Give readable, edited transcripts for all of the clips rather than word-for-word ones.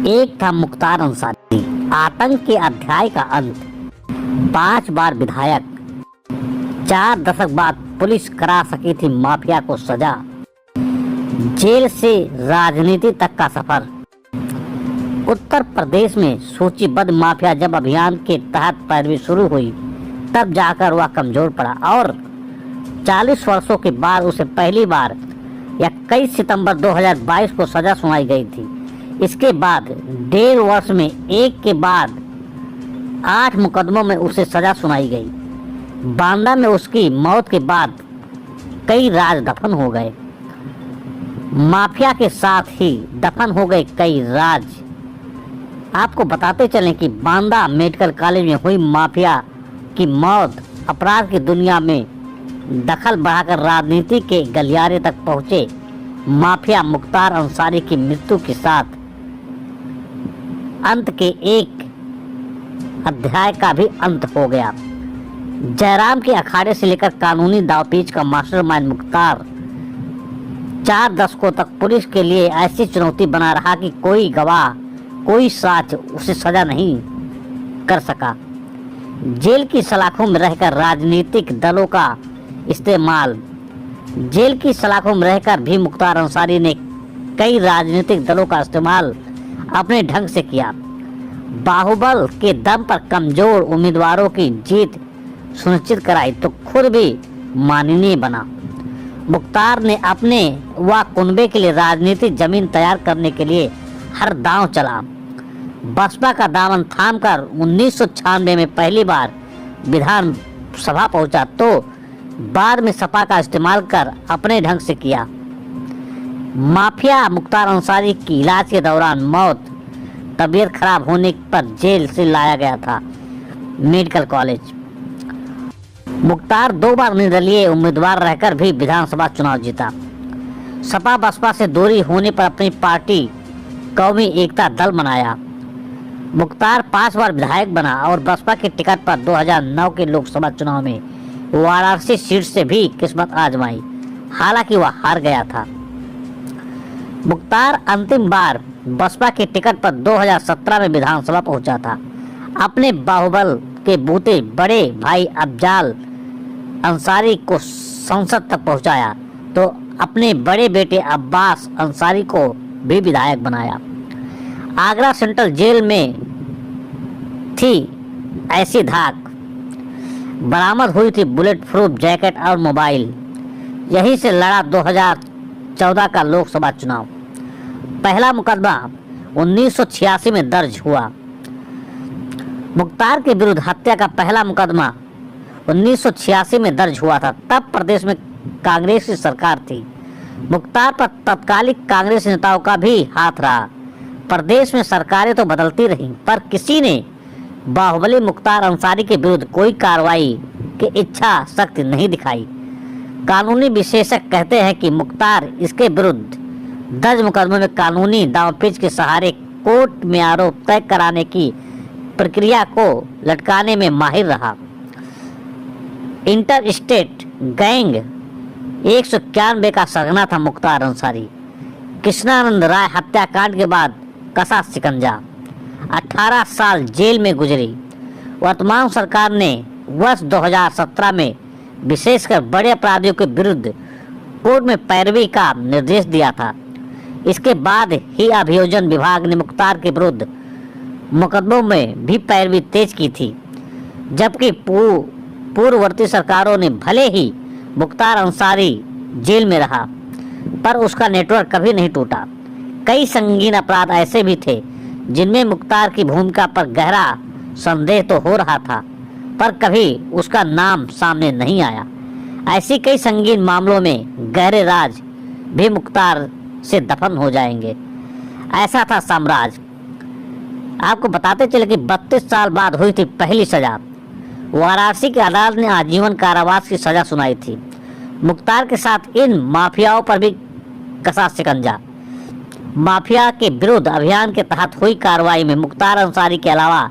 एक था मुख्तार अंसारी, आतंक के अध्याय का अंत। 5 बार विधायक, 4 दशक बाद पुलिस करा सकी थी माफिया को सजा। जेल से राजनीति तक का सफर। उत्तर प्रदेश में सूचीबद्ध माफिया जब अभियान के तहत पैरवी शुरू हुई, तब जाकर वह कमजोर पड़ा और 40 वर्षों के बाद उसे पहली बार 21 सितंबर 2022 को सजा सुनाई गई थी। इसके बाद 1.5 वर्ष में एक के बाद 8 मुकदमों में उसे सजा सुनाई गई। बांदा में उसकी मौत के बाद कई राज दफन हो गए। माफिया के साथ ही दफन हो गए कई राज। आपको बताते चलें कि बांदा मेडिकल कॉलेज में हुई माफिया की मौत अपराध की दुनिया में दखल बढ़ाकर राजनीति के गलियारे तक पहुंचे माफिया मुख्तार अंसारी की मृत्यु के साथ अंत के एक अध्याय का भी अंत हो गया। जयराम के अखाड़े से लेकर कानूनी दावपेच का मास्टरमाइंड मुख्तार 4 दशकों तक पुलिस के लिए ऐसी चुनौती बना रहा कि कोई गवाह, कोई साक्ष्य उसे सजा नहीं कर सका। जेल की सलाखों में रहकर राजनीतिक दलों का इस्तेमाल। जेल की सलाखों में रहकर भी मुख्तार अंसारी ने कई राजनीतिक दलों का इस्तेमाल अपने ढंग से किया। बाहुबल के दम पर कमजोर उम्मीदवारों की जीत सुनिश्चित कराई तो खुद भी माननीय बना। मुख्तार ने अपने व कुनबे के लिए राजनीतिक जमीन तैयार करने के लिए हर दांव चला। बसपा का दामन थामकर 1996 में पहली बार विधानसभा पहुंचा तो बाद में सपा का इस्तेमाल कर अपने ढंग से किया। माफिया मुख्तार अंसारी की इलाज के दौरान मौत, तबीयत खराब होने पर जेल से लाया गया था मेडिकल कॉलेज। मुख्तार 2 बार निर्दलीय उम्मीदवार रहकर भी विधानसभा चुनाव जीता। सपा बसपा से दूरी होने पर अपनी पार्टी कौमी एकता दल बनाया। मुख्तार 5 बार विधायक बना और बसपा के टिकट पर 2009 के लोकसभा चुनाव में वाराणसी सीट से भी किस्मत आजमाई, हालांकि वह हार गया था। मुख्तार अंतिम बार बसपा के टिकट पर 2017 में विधानसभा पहुंचा था। अपने बाहुबल के बूते बड़े भाई अफजाल अंसारी को संसद तक पहुंचाया तो अपने बड़े बेटे अब्बास अंसारी को भी विधायक बनाया। आगरा सेंट्रल जेल में थी ऐसी धाक। बरामद हुई थी बुलेट प्रूफ जैकेट और मोबाइल। यहीं से लड़ा 2014 का लोकसभा चुनाव। पहला मुकदमा 1986 में दर्ज हुआ। मुख्तार के विरुद्ध हत्या का पहला मुकदमा 1986 में दर्ज हुआ था। तब प्रदेश में कांग्रेस की सरकार थी। मुख्तार पर तत्कालिक कांग्रेस नेताओं का भी हाथ रहा। प्रदेश में सरकारें तो बदलती रहीं, पर किसी ने बाहुबली मुख्तार अंसारी के विरुद्ध कोई कार्रवाई की इच्छा शक्ति नहीं दिखाई। कानूनी विशेषज्ञ कहते हैं कि मुख्तार इसके विरुद्ध दर्ज मुकदमे में कानूनी दांवपेच के सहारे कोर्ट में आरोप तय कराने की प्रक्रिया को लटकाने में माहिर रहा। इंटर स्टेट गैंग 191 का सरगना था मुख्तार अंसारी। कृष्णानंद राय हत्याकांड के बाद कसा शिकंजा, 18 साल जेल में गुजरी। वर्तमान सरकार ने वर्ष 2017 में विशेषकर बड़े अपराधियों के विरुद्ध कोर्ट में पैरवी का निर्देश दिया था। इसके बाद ही अभियोजन विभाग ने मुख्तार के विरुद्ध मुकदमों में भी पैरवी तेज की थी। जबकि पूर्ववर्ती सरकारों ने भले ही मुख्तार अंसारी जेल में रहा, पर उसका नेटवर्क कभी नहीं टूटा। कई संगीन अपराध ऐसे भी थे जिनमें मुख्तार की भूमिका पर गहरा संदेह तो हो रहा था, पर कभी उसका नाम सामने नहीं आया। ऐसी कई संगीन मामलों में गहरे राज भी मुख्तार से दफन हो जाएंगे। ऐसा था साम्राज्य। आपको बताते चले कि 32 साल बाद हुई थी पहली सजा। वाराणसी की अदालत ने आजीवन कारावास की सजा सुनाई थी। मुख्तार के साथ इन माफियाओं पर भी कसा शिकंजा। माफिया के विरुद्ध अभियान के तहत हुई कार्रवाई में मुख्तार अंसारी के अलावा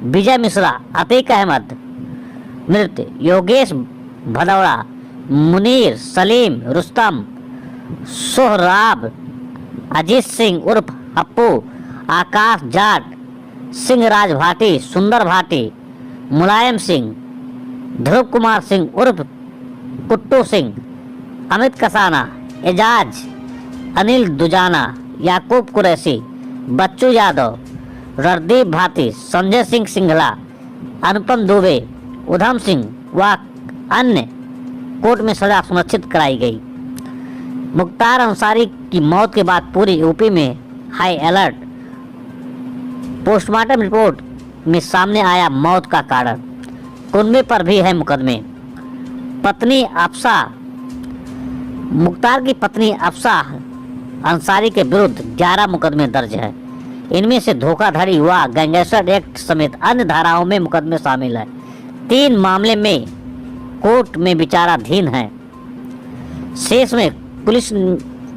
विजय मिश्रा, अतीक अहमद मृत, योगेश भदौड़ा, मुनीर, सलीम, रुस्तम, सोहराब, अजीत सिंह उर्फ हप्पू आकाश जाट, सिंह राज भाटी, सुंदर भाटी, मुलायम सिंह, ध्रुव कुमार सिंह उर्फ कुट्टू सिंह, अमित कसाना, एजाज, अनिल दुजाना, याकूब कुरैशी, बच्चू यादव, रणदीप भाटी, संजय सिंह सिंघला, अनुपम दुबे, उधम सिंह व अन्य कोर्ट में सजा सुनिश्चित कराई गई। मुख्तार अंसारी की मौत के बाद पूरी यूपी में हाई अलर्ट। पोस्टमार्टम रिपोर्ट में सामने आया मौत का कारण, कुनबे पर भी है मुकदमे। पत्नी अफसा, मुख्तार की पत्नी अफसा अंसारी के विरुद्ध 11 मुकदमे दर्ज है। इनमें से धोखाधड़ी व गैंगस्टर एक्ट समेत अन्य धाराओं में मुकदमे शामिल है। 3 मामले में कोर्ट में विचाराधीन है। शेष में पुलिस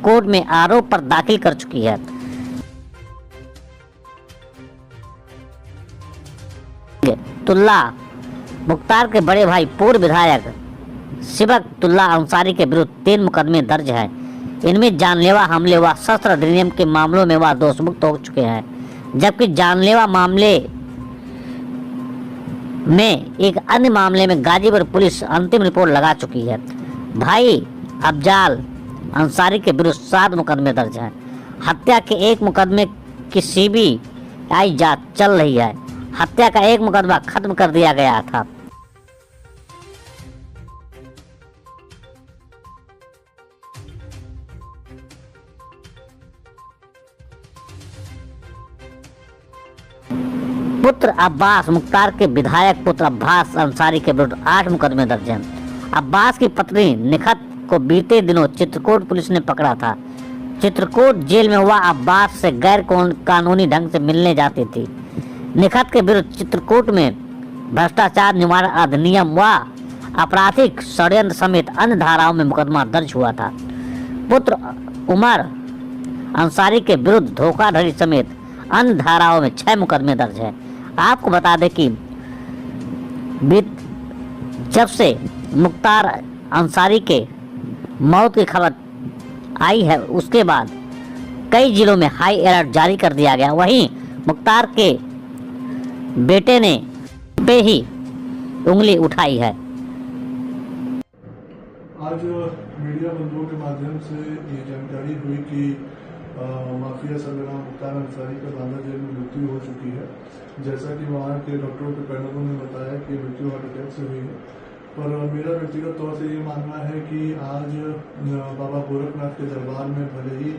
कोर्ट में आरोप पर दाखिल कर चुकी है। तुल्ला, मुख्तार के बड़े भाई पूर्व विधायक सिबकतुल्ला अंसारी के विरुद्ध 3 मुकदमे दर्ज है। इनमें जानलेवा हमले व शस्त्र अधिनियम के मामलों में वह दोषमुक्त हो चुके हैं, जबकि जानलेवा मामले में एक अन्य मामले में गाजीपुर पुलिस अंतिम रिपोर्ट लगा चुकी है। भाई अफजाल अंसारी के विरुद्ध 7 मुकदमे दर्ज हैं। हत्या के 1 मुकदमे की सीबीआई जांच चल रही है। हत्या का 1 मुकदमा खत्म कर दिया गया था। पुत्र अब्बास, मुख्तार के विधायक पुत्र अब्बास अंसारी के विरुद्ध 8 मुकदमे दर्ज हैं। अब्बास की पत्नी निखत को बीते दिनों चित्रकूट पुलिस ने पकड़ा था। चित्रकूट जेल में वह अब्बास से गैर कानूनी ढंग से मिलने जाती थी। निखत के विरुद्ध चित्रकूट में भ्रष्टाचार निवारण अधिनियम व आपराधिक षड्यंत्र समेत अन्य धाराओं में मुकदमा दर्ज हुआ था। पुत्र उमर अंसारी के विरुद्ध धोखाधड़ी समेत अन्य धाराओं में 6 मुकदमे दर्ज है। आपको बता दें कि जब से मुख्तार अंसारी के मौत की खबर आई है, उसके बाद कई जिलों में हाई अलर्ट जारी कर दिया गया। वहीं मुख्तार के बेटे ने पे ही उंगली उठाई है। आज मीडिया बंधुओं के माध्यम से ये जानकारी हुई कि माफिया सरगना मुख्तार अंसारी का बांदा जेल में मृत्यु हो चुकी है। जैसा कि वहाँ के डॉक्टरों के पैनलों ने बताया कि मृत्यु हार्ट अटैक से हुई है, पर मेरा व्यक्तिगत तौर से ये मानना है कि आज बाबा गोरखनाथ के दरबार में भले ही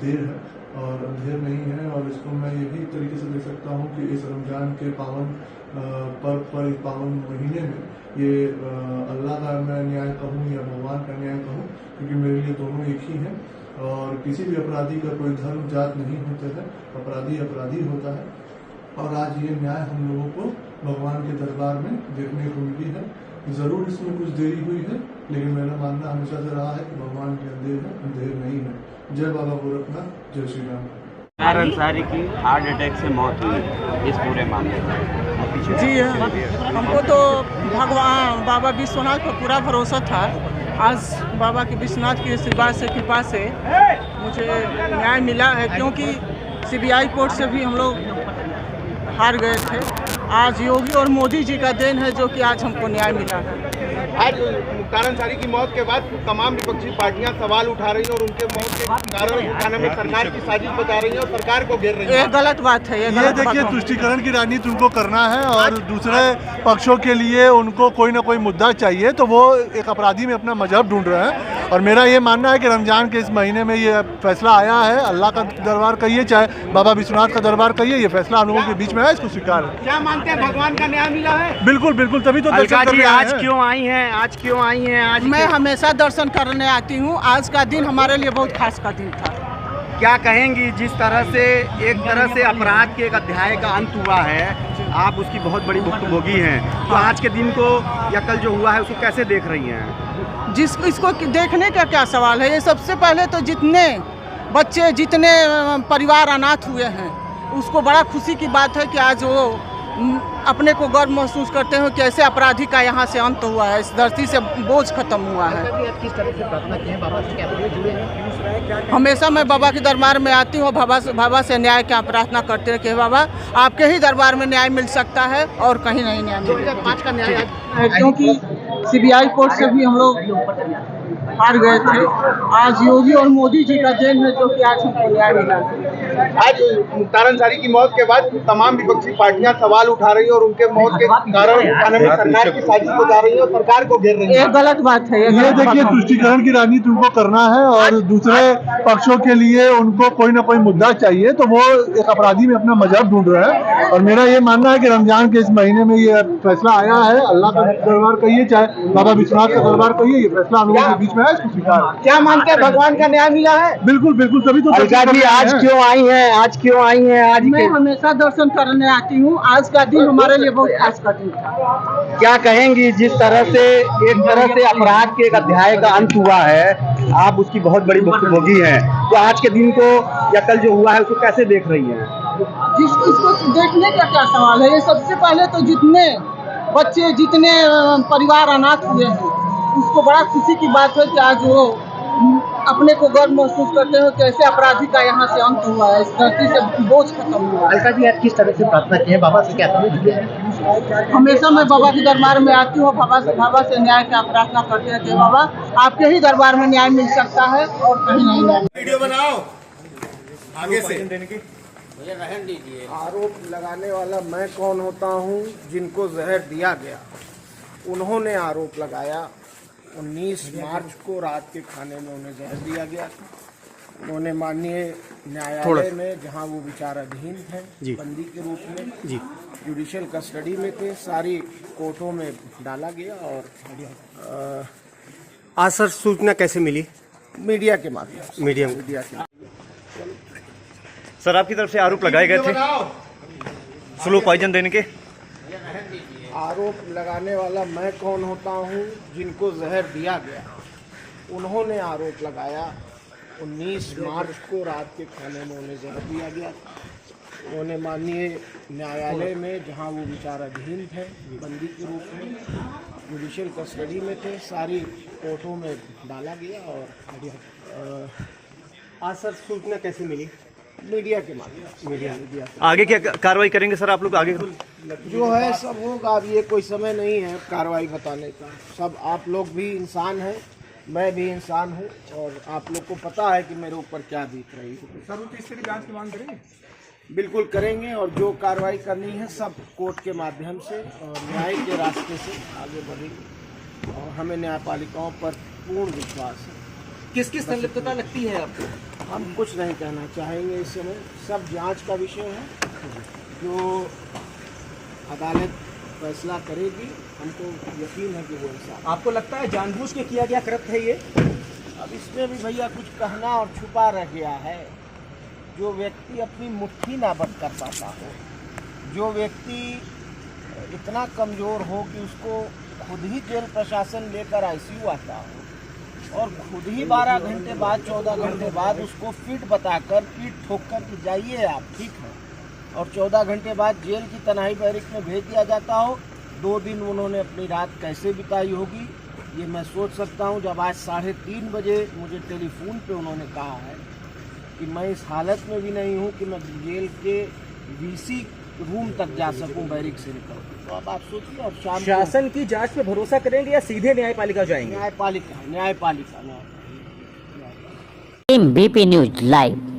देर है और अंधेर नहीं है, और इसको मैं ये भी तरीके से देख सकता हूँ कि इस रमजान के पावन पर्व पर, इस पावन महीने में ये अल्लाह का मैं न्याय कहूँ या भगवान का न्याय कहूँ, क्योंकि मेरे लिए दोनों एक ही हैं। और किसी भी अपराधी का कोई धर्म जात नहीं होता है, अपराधी अपराधी होता है। और आज ये न्याय हम लोगों को भगवान के दरबार में देखने को मिली है। जरूर इसमें कुछ देरी हुई है, लेकिन मेरा मानना हमेशा से रहा है कि भगवान के अंधेर है, अंधेर नहीं है। जय बाबा गोरखनाथ, जय श्री राम। मुख्तार अंसारी की हार्ट अटैक से मौत हुई, इस पूरे मामले में जी हाँ, हमको तो भगवान बाबा विश्वनाथ पर पूरा भरोसा था। आज बाबा के विश्वनाथ की आशीर्वाद से, कृपा से मुझे न्याय मिला है, क्योंकि सीबीआई कोर्ट से भी हम लोग हार गए थे। आज योगी और मोदी जी का देन है जो कि आज हमको न्याय मिला है। आज मुख्तार अंसारी की मौत के बाद तमाम विपक्षी पार्टियां सवाल उठा रही हैं और उनके मौत के कारण उठाने में सरकार की साजिश बता रही है और सरकार को घेर रही है। ये गलत बात है। ये देखिए, तुष्टीकरण की राजनीति उनको करना है और दूसरे पक्षों के लिए उनको कोई ना कोई मुद्दा चाहिए, तो वो एक अपराधी में अपना मजहब ढूंढ रहे हैं। और मेरा ये मानना है कि रमजान के इस महीने में ये फैसला आया है, अल्लाह का दरबार कहिए चाहे बाबा विश्वनाथ का दरबार कहिए, ये फैसला हम लोगों के बीच में है, इसको स्वीकार है। क्या मानते हैं, भगवान का न्याय मिला है? बिल्कुल बिल्कुल, तभी तो दर्शन करने आए आज हैं। क्यों आई हैं? आज क्यों आई हैं? आज मैं हमेशा दर्शन करने आती हूँ। आज का दिन हमारे लिए बहुत खास का दिन था। क्या कहेंगी, जिस तरह से एक तरह से अपराध के एक अध्याय का अंत हुआ है, आप उसकी बहुत बड़ी भुक्तभोगी हैं, तो आज के दिन को या कल जो हुआ है उसको कैसे देख रही हैं? इसको देखने का क्या सवाल है। ये सबसे पहले तो जितने बच्चे, जितने परिवार अनाथ हुए हैं, उसको बड़ा खुशी की बात है कि आज वो अपने को गर्व महसूस करते हैं कि ऐसे अपराधी का यहाँ से अंत हुआ है, इस धरती से बोझ खत्म हुआ है। हमेशा मैं बाबा के दरबार में आती हूँ, बाबा से न्याय की प्रार्थना करते हैं कि बाबा आपके ही दरबार में न्याय मिल सकता है और कहीं नहीं न्याय मिलेगा। 2005 का न्याय क्योंकि सीबीआई कोर्ट से भी हम लोग हार गए थे। आज योगी और मोदी जी का देन है जो कि आज हमको न्याय मिला। आज मुख्तार अंसारी की मौत के बाद तमाम विपक्षी पार्टियां सवाल उठा रही है और उनके मौत के कारण उठाने में सरकार की साजिश बता रही है और सरकार को घेर रही है। ये गलत बात है। ये देखिए, तुष्टीकरण की राजनीति उनको करना है और दूसरे पक्षों के लिए उनको कोई ना कोई मुद्दा चाहिए, तो वो एक अपराधी में अपना मजहब ढूंढ रहे हैं। और मेरा ये मानना है कि रमजान के इस महीने में ये फैसला आया है, अल्लाह का दरबार कहिए चाहे बाबा विश्वनाथ का दरबार कहिए, ये फैसला हम लोगों के बीच में है, इसको स्वीकार है। क्या मानते हैं भगवान का न्याय मिला है? बिल्कुल बिल्कुल, तभी तो आज क्यों आई हैं? आज क्यों आई हैं? आज मैं हमेशा दर्शन करने आती हूँ। आज का दिन हमारे लिए बहुत खास का दिन था। क्या कहेंगी, जिस तरह से एक तरह से अपराध के एक अध्याय का अंत हुआ है, आप उसकी बहुत बड़ी भुक्तभोगी हैं, तो आज के दिन को या कल जो हुआ है उसको कैसे देख रही हैं? इसको देखने का क्या सवाल है? ये सबसे पहले तो जितने बच्चे, जितने परिवार अनाथ हुए हैं, उसको बड़ा खुशी की बात है कि आज वो अपने को गर्व महसूस करते हो कि ऐसे अपराधी का यहाँ से अंत हुआ है, इस धरती से बोझ खत्म हुआ है। अलका जी, आज किस तरह से प्रार्थना की है? बाबा से क्या है? हमेशा मैं बाबा के दरबार में आती हूँ, बाबा से न्याय की प्रार्थना करते हैं कि बाबा आपके ही दरबार में न्याय मिल सकता है और कहीं नहीं न्याय। वीडियो बनाओ आगे से। आरोप लगाने वाला मैं कौन होता हूँ जिनको जहर दिया गया? उन्होंने आरोप लगाया 19 मार्च को रात के खाने में उन्हें जहर दिया गया था। उन्होंने माननीय न्यायालय में, जहां वो विचाराधीन थे, बंदी के रूप में जुडिशियल कस्टडी में थे, सारी कोर्टों में डाला गया। और आज सर सूचना कैसे मिली? मीडिया के माध्यम से। मीडिया के सर, आपकी तरफ से आरोप लगाए गए थे स्लो पॉइजन देने के। आरोप लगाने वाला मैं कौन होता हूँ जिनको जहर दिया गया? उन्होंने आरोप लगाया 19 मार्च को रात के खाने में उन्हें जहर दिया गया। उन्होंने माननीय न्यायालय में, जहां वो विचाराधीन थे, बंदी के रूप में, जुडिशियल कस्टडी में थे, सारी कोर्टों में डाला गया। और आज सर सूचना कैसे मिली? मीडिया के माध्यम से। आगे क्या कार्रवाई करेंगे सर आप लोग? आगे जो है सब होगा। अब ये कोई समय नहीं है कार्रवाई बताने का। सब आप लोग भी इंसान हैं, मैं भी इंसान हूँ, और आप लोग को पता है कि मेरे ऊपर क्या बीत रही है। सर्वोच्च जांच की मांग करेंगे? बिल्कुल करेंगे, और जो कार्रवाई करनी है सब कोर्ट के माध्यम से और न्याय के रास्ते से आगे बढ़ेंगे। और हमें न्यायपालिकाओं पर पूर्ण विश्वास है। किसकी संलिप्तता लगती है आपको? हम कुछ नहीं कहना चाहेंगे इस समय, सब जांच का विषय है। जो अदालत फैसला करेगी, हमको यकीन है कि वो इंसाफ। आपको लगता है जानबूझ के किया गया कृत्य है ये? अब इसमें भी भैया कुछ कहना और छुपा रह गया है। जो व्यक्ति अपनी मुट्ठी ना बंद कर पाता हो, जो व्यक्ति इतना कमज़ोर हो कि उसको खुद ही जेल प्रशासन लेकर आईसीयू आता हो, और खुद ही 12 घंटे बाद, 14 घंटे बाद उसको फिट बताकर, पीठ ठोक कर कि जाइए आप ठीक है, और 14 घंटे बाद जेल की तन्हाई बैरिक में भेज दिया जाता हो। 2 दिन उन्होंने अपनी रात कैसे बिताई होगी ये मैं सोच सकता हूँ। जब आज 3:30 बजे मुझे टेलीफोन पे उन्होंने कहा है कि मैं इस हालत में भी नहीं हूँ कि मैं जेल के वीसी रूम तक जा सकूं बैरिक से निकल, तो अब आप सोचिए। और शासन की जांच पे भरोसा करेंगे या सीधे न्यायपालिका जाएंगे? न्यायपालिका टीम बीपी न्यूज लाइव।